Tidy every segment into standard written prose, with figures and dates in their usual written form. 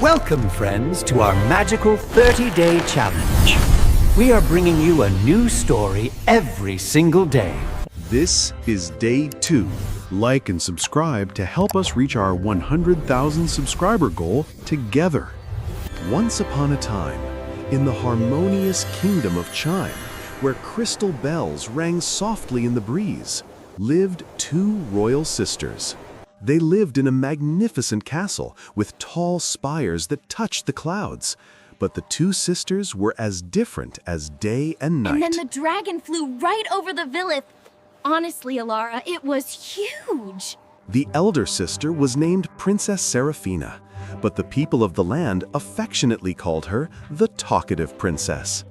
Welcome, friends, to our magical 30-day challenge. We are bringing you a new story every single day. This is day 2. Like and subscribe to help us reach our 100,000 subscriber goal together. Once upon a time, in the harmonious kingdom of Chime, where crystal bells rang softly in the breeze, lived 2 royal sisters. They lived in a magnificent castle with tall spires that touched the clouds. But the 2 sisters were as different as day and night. And then the dragon flew right over the village. Honestly, Alara, it was huge. The elder sister was named Princess Serafina, but the people of the land affectionately called her the Talkative Princess.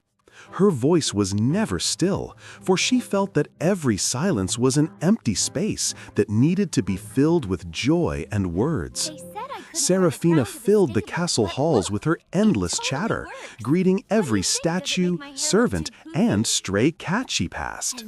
Her voice was never still, for she felt that every silence was an empty space that needed to be filled with joy and words. Serafina filled the castle halls with her endless chatter, greeting every statue, servant, and stray cat she passed.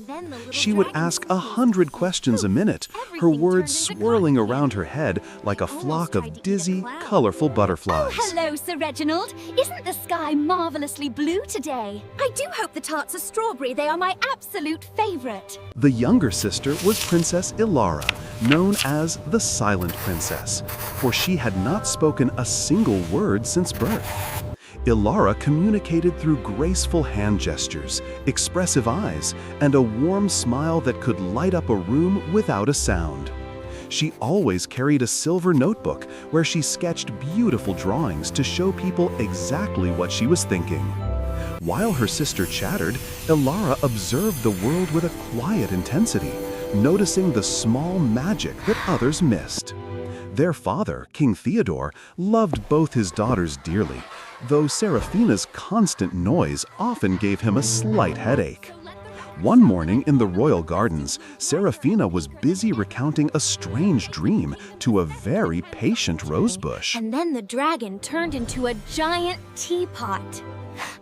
She would ask 100 questions a minute, her words swirling around her head like a flock of dizzy, colorful butterflies. Oh, hello, Sir Reginald. Isn't the sky marvelously blue today? I do hope the tarts are strawberry. They are my absolute favorite. The younger sister was Princess Ilara, known as the Silent Princess, for she had not spoken a single word since birth. Ilara communicated through graceful hand gestures, expressive eyes, and a warm smile that could light up a room without a sound. She always carried a silver notebook where she sketched beautiful drawings to show people exactly what she was thinking. While her sister chattered, Ilara observed the world with a quiet intensity, noticing the small magic that others missed. Their father, King Theodore, loved both his daughters dearly, though Serafina's constant noise often gave him a slight headache. One morning in the royal gardens, Serafina was busy recounting a strange dream to a very patient rosebush. And then the dragon turned into a giant teapot.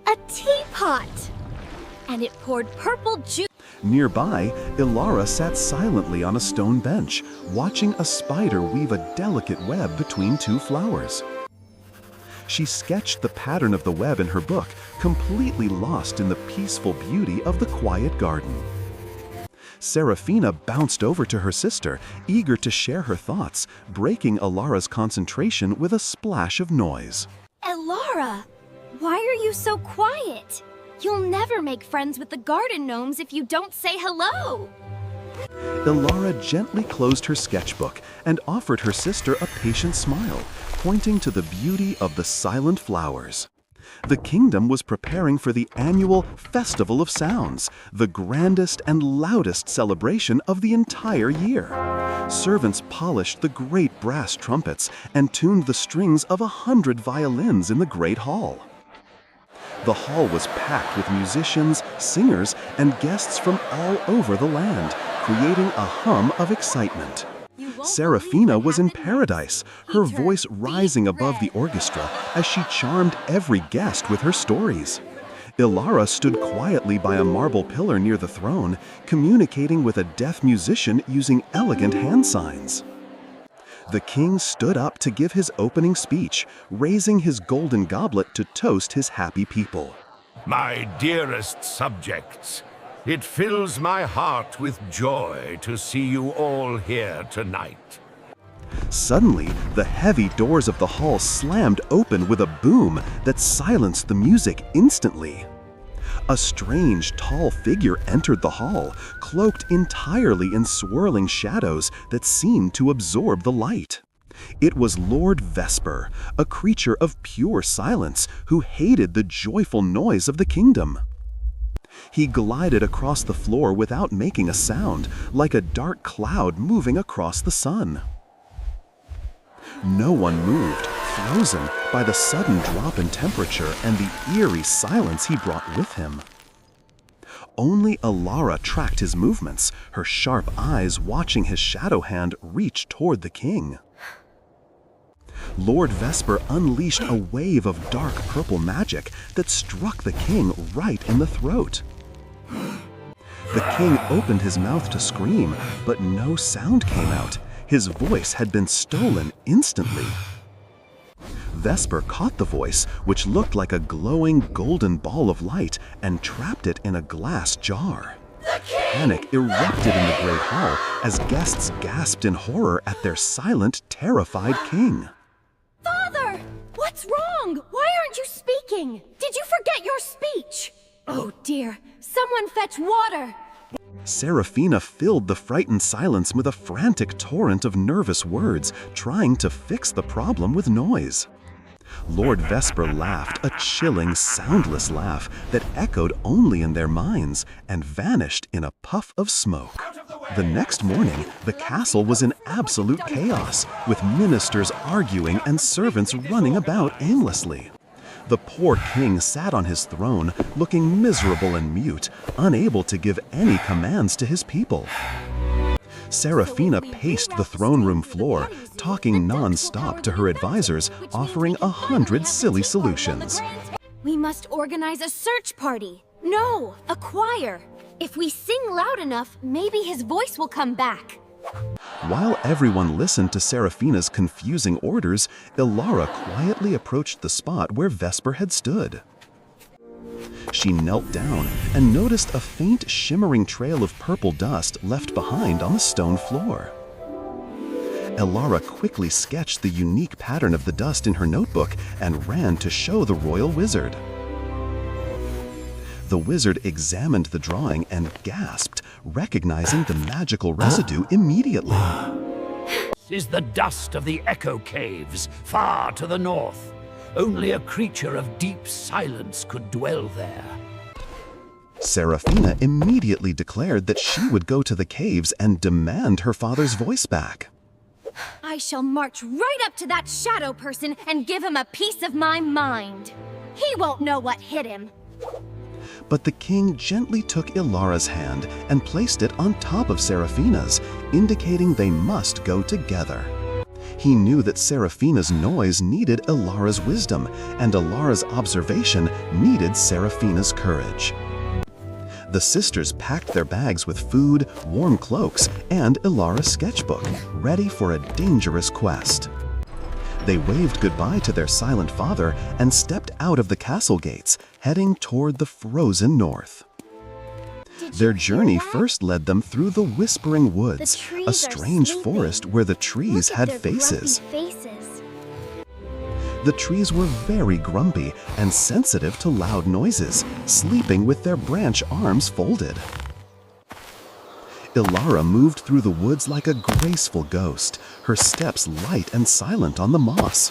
A teapot! And it poured purple juice. Nearby, Ilara sat silently on a stone bench, watching a spider weave a delicate web between 2 flowers. She sketched the pattern of the web in her book, completely lost in the peaceful beauty of the quiet garden. Serafina bounced over to her sister, eager to share her thoughts, breaking Ilara's concentration with a splash of noise. Alara, why are you so quiet? You'll never make friends with the garden gnomes if you don't say hello. Ilara gently closed her sketchbook and offered her sister a patient smile, pointing to the beauty of the silent flowers. The kingdom was preparing for the annual Festival of Sounds, the grandest and loudest celebration of the entire year. Servants polished the great brass trumpets and tuned the strings of 100 violins in the great hall. The hall was packed with musicians, singers, and guests from all over the land, creating a hum of excitement. Serafina was in paradise, her voice rising above the orchestra as she charmed every guest with her stories. Ilara stood quietly by a marble pillar near the throne, communicating with a deaf musician using elegant hand signs. The king stood up to give his opening speech, raising his golden goblet to toast his happy people. My dearest subjects, it fills my heart with joy to see you all here tonight. Suddenly, the heavy doors of the hall slammed open with a boom that silenced the music instantly. A strange, tall figure entered the hall, cloaked entirely in swirling shadows that seemed to absorb the light. It was Lord Vesper, a creature of pure silence who hated the joyful noise of the kingdom. He glided across the floor without making a sound, like a dark cloud moving across the sun. No one moved, frozen by the sudden drop in temperature and the eerie silence he brought with him. Only Ilara tracked his movements, her sharp eyes watching his shadow hand reach toward the king. Lord Vesper unleashed a wave of dark purple magic that struck the king right in the throat. The king opened his mouth to scream, but no sound came out. His voice had been stolen instantly. Vesper caught the voice, which looked like a glowing golden ball of light, and trapped it in a glass jar. Panic erupted in the Great Hall as guests gasped in horror at their silent, terrified king. Father! What's wrong? Why aren't you speaking? Did you forget your speech? Oh dear, someone fetch water! Seraphina filled the frightened silence with a frantic torrent of nervous words, trying to fix the problem with noise. Lord Vesper laughed, a chilling, soundless laugh that echoed only in their minds and vanished in a puff of smoke. The next morning, the castle was in absolute chaos, with ministers arguing and servants running about aimlessly. The poor king sat on his throne, looking miserable and mute, unable to give any commands to his people. Seraphina paced the throne room floor, talking non-stop to her advisors, offering 100 silly solutions. We must organize a search party. No, a choir. If we sing loud enough, maybe his voice will come back. While everyone listened to Seraphina's confusing orders, Ilara quietly approached the spot where Vesper had stood. She knelt down and noticed a faint shimmering trail of purple dust left behind on the stone floor. Ilara quickly sketched the unique pattern of the dust in her notebook and ran to show the royal wizard. The wizard examined the drawing and gasped, recognizing the magical residue immediately. This is the dust of the Echo Caves, far to the north. Only a creature of deep silence could dwell there. Seraphina immediately declared that she would go to the caves and demand her father's voice back. I shall march right up to that shadow person and give him a piece of my mind. He won't know what hit him. But the king gently took Ilara's hand and placed it on top of Seraphina's, indicating they must go together. He knew that Seraphina's noise needed Ilara's wisdom, and Ilara's observation needed Seraphina's courage. The sisters packed their bags with food, warm cloaks, and Ilara's sketchbook, ready for a dangerous quest. They waved goodbye to their silent father and stepped out of the castle gates, heading toward the frozen north. Their journey first led them through the Whispering Woods, a strange forest where the trees had faces. The trees were very grumpy and sensitive to loud noises, sleeping with their branch arms folded. Ilara moved through the woods like a graceful ghost, her steps light and silent on the moss.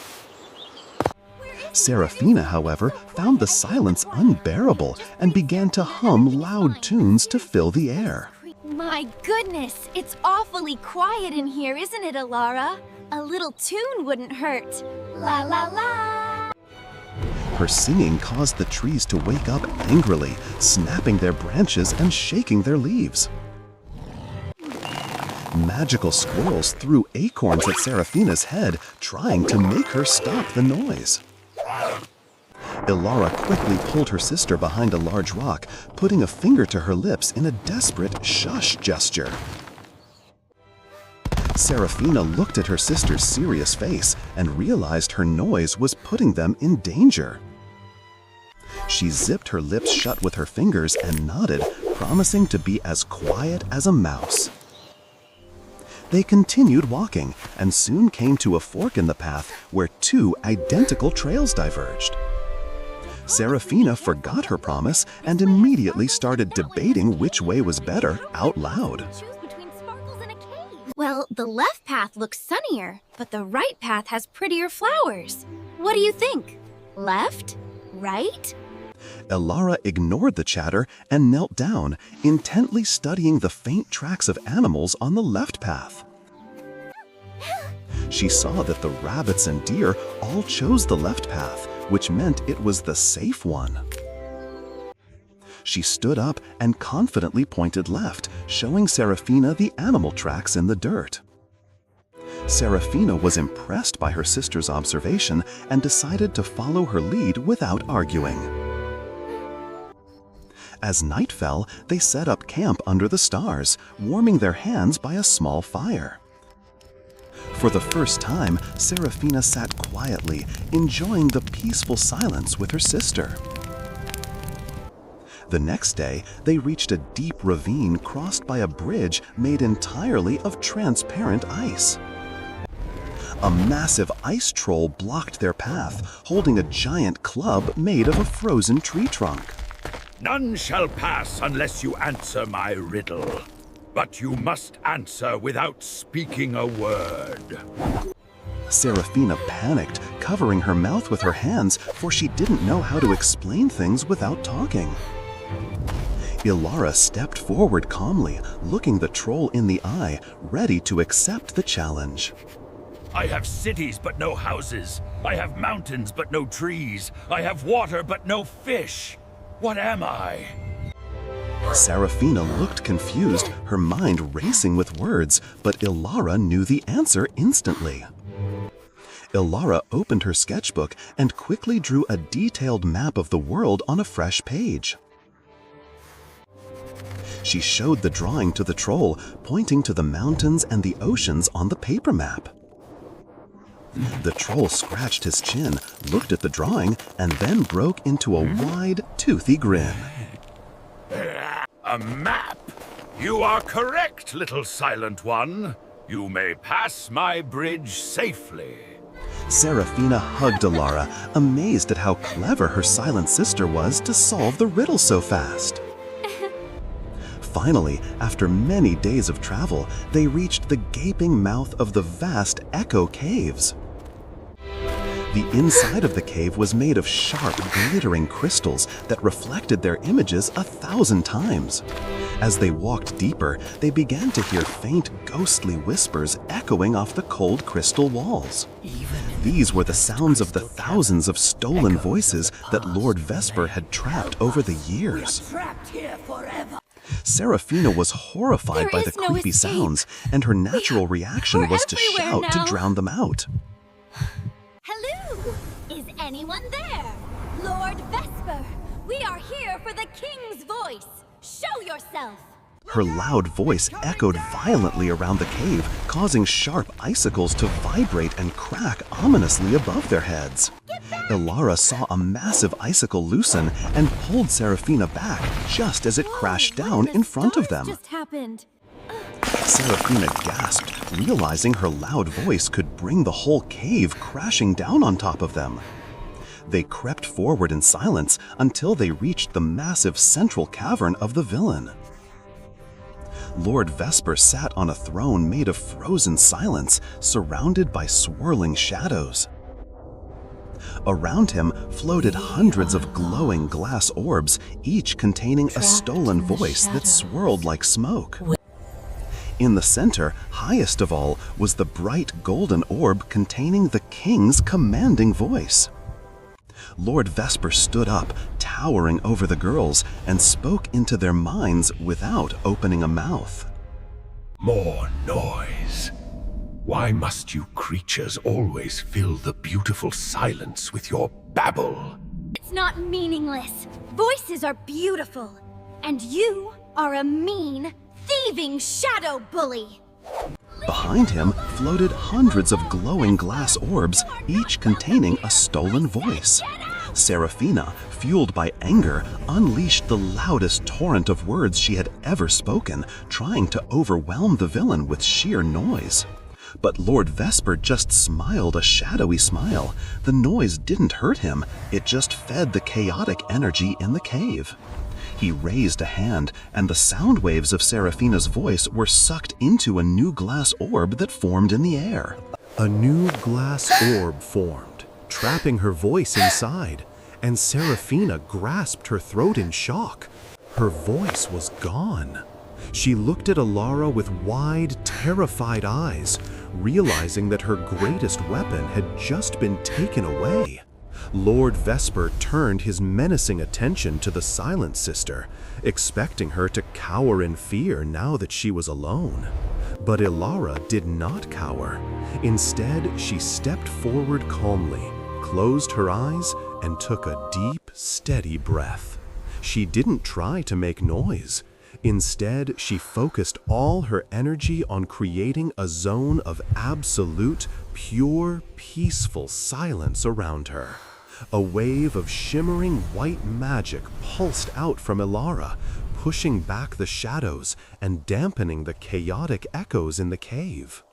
Seraphina, however, found the silence unbearable and began to hum loud tunes to fill the air. My goodness, it's awfully quiet in here, isn't it, Ilara? A little tune wouldn't hurt. La la la! Her singing caused the trees to wake up angrily, snapping their branches and shaking their leaves. Magical squirrels threw acorns at Seraphina's head, trying to make her stop the noise. Ilara quickly pulled her sister behind a large rock, putting a finger to her lips in a desperate shush gesture. Seraphina looked at her sister's serious face and realized her noise was putting them in danger. She zipped her lips shut with her fingers and nodded, promising to be as quiet as a mouse. They continued walking and soon came to a fork in the path where two identical trails diverged. Seraphina forgot her promise and immediately started debating which way was better out loud. Well, the left path looks sunnier, but the right path has prettier flowers. What do you think? Left? Right? Ilara ignored the chatter and knelt down, intently studying the faint tracks of animals on the left path. She saw that the rabbits and deer all chose the left path, which meant it was the safe one. She stood up and confidently pointed left, showing Seraphina the animal tracks in the dirt. Seraphina was impressed by her sister's observation and decided to follow her lead without arguing. As night fell, they set up camp under the stars, warming their hands by a small fire. For the first time, Serafina sat quietly, enjoying the peaceful silence with her sister. The next day, they reached a deep ravine crossed by a bridge made entirely of transparent ice. A massive ice troll blocked their path, holding a giant club made of a frozen tree trunk. None shall pass unless you answer my riddle. But you must answer without speaking a word. Serafina panicked, covering her mouth with her hands, for she didn't know how to explain things without talking. Ilara stepped forward calmly, looking the troll in the eye, ready to accept the challenge. I have cities but no houses. I have mountains but no trees. I have water but no fish. What am I? Serafina looked confused, her mind racing with words, but Ilara knew the answer instantly. Ilara opened her sketchbook and quickly drew a detailed map of the world on a fresh page. She showed the drawing to the troll, pointing to the mountains and the oceans on the paper map. The troll scratched his chin, looked at the drawing, and then broke into a wide, toothy grin. A map! You are correct, little silent one. You may pass my bridge safely. Serafina hugged Ilara, amazed at how clever her silent sister was to solve the riddle so fast. Finally, after many days of travel, they reached the gaping mouth of the vast Echo Caves. The inside of the cave was made of sharp, glittering crystals that reflected their images 1,000 times. As they walked deeper, they began to hear faint, ghostly whispers echoing off the cold crystal walls. These were the sounds of the thousands of stolen voices that Lord Vesper had trapped over the years. Serafina was horrified by the creepy sounds, and her natural reaction was to shout to drown them out. Hello! Is anyone there? Lord Vesper, we are here for the king's voice. Show yourself! Her loud voice echoed violently around the cave, causing sharp icicles to vibrate and crack ominously above their heads. Ilara saw a massive icicle loosen and pulled Serafina back just as it crashed down in front of them. Just happened. Serafina gasped, realizing her loud voice could bring the whole cave crashing down on top of them. They crept forward in silence until they reached the massive central cavern of the villain. Lord Vesper sat on a throne made of frozen silence, surrounded by swirling shadows. Around him floated hundreds of glowing glass orbs, each containing a stolen voice that swirled like smoke. In the center, highest of all, was the bright golden orb containing the king's commanding voice. Lord Vesper stood up, towering over the girls, and spoke into their minds without opening a mouth. More noise. Why must you creatures always fill the beautiful silence with your babble? It's not meaningless. Voices are beautiful. And you are a mean, thieving shadow bully. Behind him floated hundreds of glowing glass orbs, each containing a stolen voice. Serafina, fueled by anger, unleashed the loudest torrent of words she had ever spoken, trying to overwhelm the villain with sheer noise. But Lord Vesper just smiled a shadowy smile. The noise didn't hurt him, it just fed the chaotic energy in the cave. He raised a hand, and the sound waves of Serafina's voice were sucked into a new glass orb that formed in the air. A new glass orb formed, trapping her voice inside, and Serafina grasped her throat in shock. Her voice was gone. She looked at Ilara with wide, terrified eyes, realizing that her greatest weapon had just been taken away. Lord Vesper turned his menacing attention to the silent sister, expecting her to cower in fear now that she was alone. But Ilara did not cower. Instead, she stepped forward calmly, closed her eyes, and took a deep, steady breath. She didn't try to make noise. Instead, she focused all her energy on creating a zone of absolute, pure, peaceful silence around her. A wave of shimmering white magic pulsed out from Ilara, pushing back the shadows and dampening the chaotic echoes in the cave.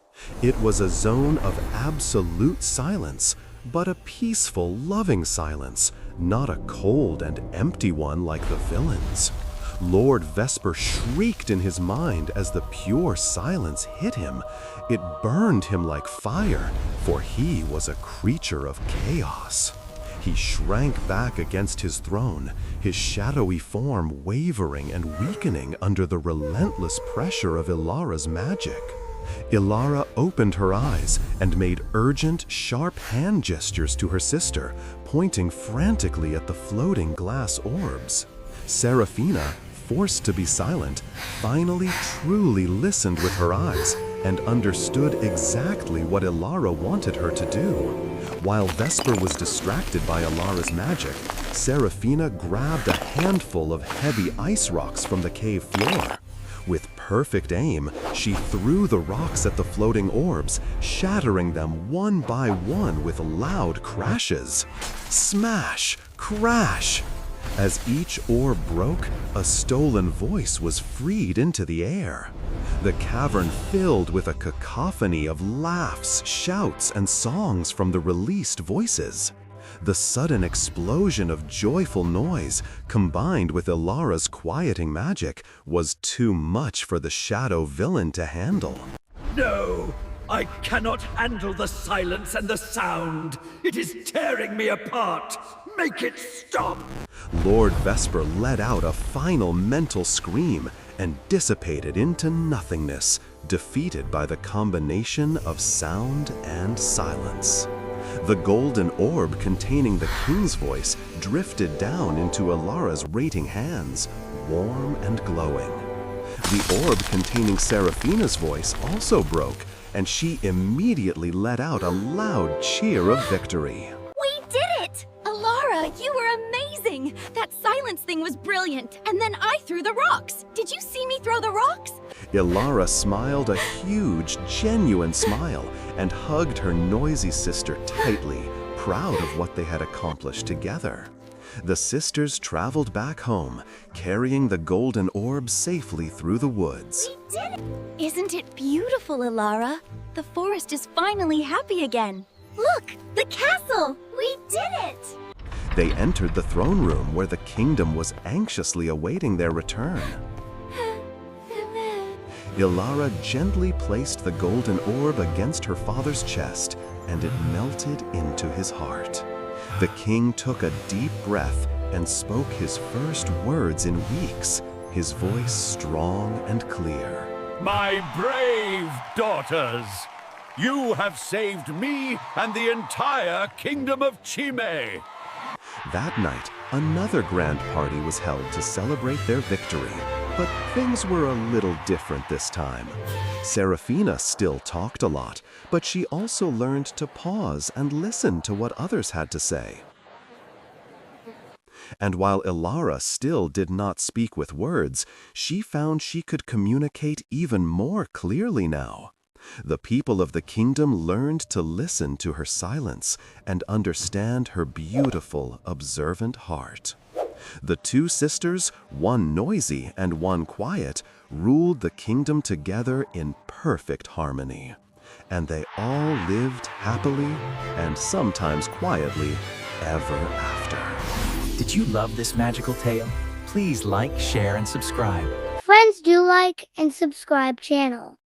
It was a zone of absolute silence, but a peaceful, loving silence, not a cold and empty one like the villains. Lord Vesper shrieked in his mind as the pure silence hit him. It burned him like fire, for he was a creature of chaos. He shrank back against his throne, his shadowy form wavering and weakening under the relentless pressure of Ilara's magic. Ilara opened her eyes and made urgent, sharp hand gestures to her sister, pointing frantically at the floating glass orbs. Serafina, forced to be silent, finally truly listened with her eyes and understood exactly what Ilara wanted her to do. While Vesper was distracted by Ilara's magic, Serafina grabbed a handful of heavy ice rocks from the cave floor. With perfect aim, she threw the rocks at the floating orbs, shattering them one by one with loud crashes. Smash! Crash! As each orb broke, a stolen voice was freed into the air. The cavern filled with a cacophony of laughs, shouts, and songs from the released voices. The sudden explosion of joyful noise, combined with Ilara's quieting magic, was too much for the shadow villain to handle. No! I cannot handle the silence and the sound! It is tearing me apart! Make it stop! Lord Vesper let out a final mental scream and dissipated into nothingness, defeated by the combination of sound and silence. The golden orb containing the king's voice drifted down into Ilara's rating hands, warm and glowing. The orb containing Serafina's voice also broke, and she immediately let out a loud cheer of victory. We did it! Ilara, you were amazing! That silence thing was brilliant, and then I threw the rocks. Did you see me throw the rocks? Ilara smiled a huge, genuine smile and hugged her noisy sister tightly, proud of what they had accomplished together. The sisters traveled back home, carrying the golden orb safely through the woods. We did it! Isn't it beautiful, Ilara? The forest is finally happy again. Look, the castle! We did it! They entered the throne room where the kingdom was anxiously awaiting their return. Ilara gently placed the golden orb against her father's chest, and it melted into his heart. The king took a deep breath and spoke his first words in weeks, his voice strong and clear. My brave daughters, you have saved me and the entire kingdom of Chime. That night, another grand party was held to celebrate their victory, but things were a little different this time. Serafina still talked a lot, but she also learned to pause and listen to what others had to say. And while Ilara still did not speak with words, she found she could communicate even more clearly now. The people of the kingdom learned to listen to her silence and understand her beautiful, observant heart. The two sisters, one noisy and one quiet, ruled the kingdom together in perfect harmony. And they all lived happily and sometimes quietly ever after. Did you love this magical tale? Please like, share, and subscribe. Friends, do like and subscribe channel.